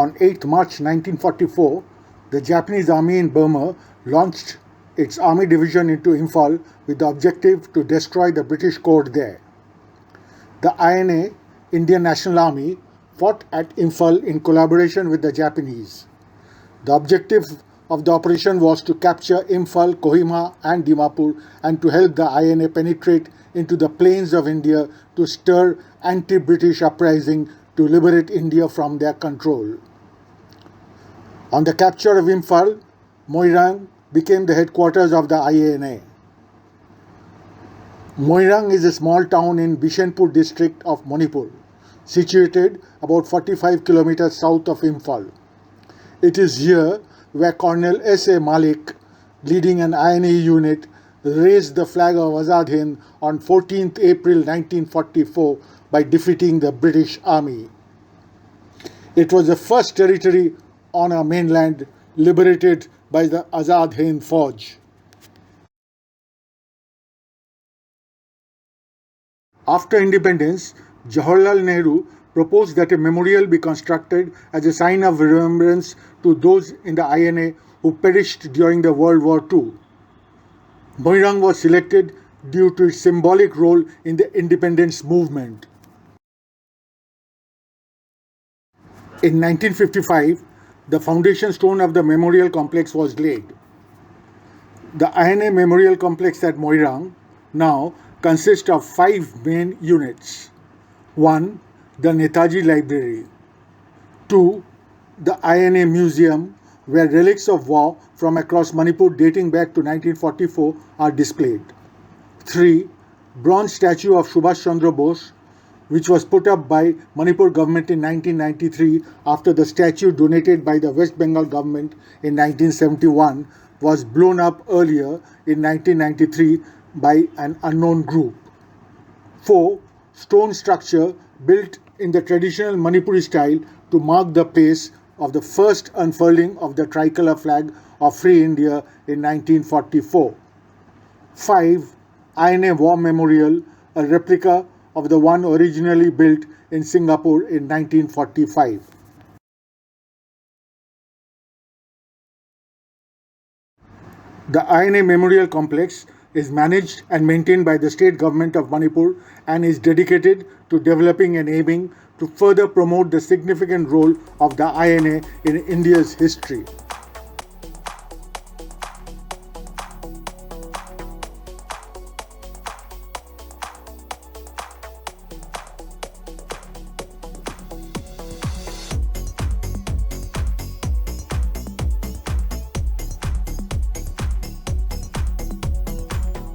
On 8 March 1944, the Japanese army in Burma launched its army division into Imphal with the objective to destroy the British court there. The INA, Indian National Army, fought at Imphal in collaboration with the Japanese. The objective of the operation was to capture Imphal, Kohima and Dimapur and to help the INA penetrate into the plains of India to stir anti-British uprising to liberate India from their control. On the capture of Imphal, Moirang became the headquarters of the INA. Moirang is a small town in Bishenpur district of Manipur, situated about 45 kilometers south of Imphal. It is here where Colonel S.A. Malik, leading an INA unit, raised the flag of Azad Hind on 14th April 1944 by defeating the British Army. It was the first territory on our mainland liberated by the Azad Hind Fauj. After independence, Jawaharlal Nehru proposed that a memorial be constructed as a sign of remembrance to those in the INA who perished during the World War II. Moirang was selected due to its symbolic role in the independence movement. In 1955, the foundation stone of the memorial complex was laid. The INA Memorial Complex at Moirang now consists of 5 main units. 1. The Netaji Library. 2. The INA Museum, where relics of war from across Manipur dating back to 1944 are displayed. 3. Bronze statue of Subhash Chandra Bose, which was put up by Manipur government in 1993 after the statue donated by the West Bengal government in 1971 was blown up earlier in 1993 by an unknown group. 4. Stone structure built in the traditional Manipuri style to mark the place of the first unfurling of the tricolour flag of Free India in 1944. 5. INA War Memorial, a replica of the one originally built in Singapore in 1945. The INA Memorial Complex is managed and maintained by the state government of Manipur and is dedicated to developing and aiming to further promote the significant role of the INA in India's history.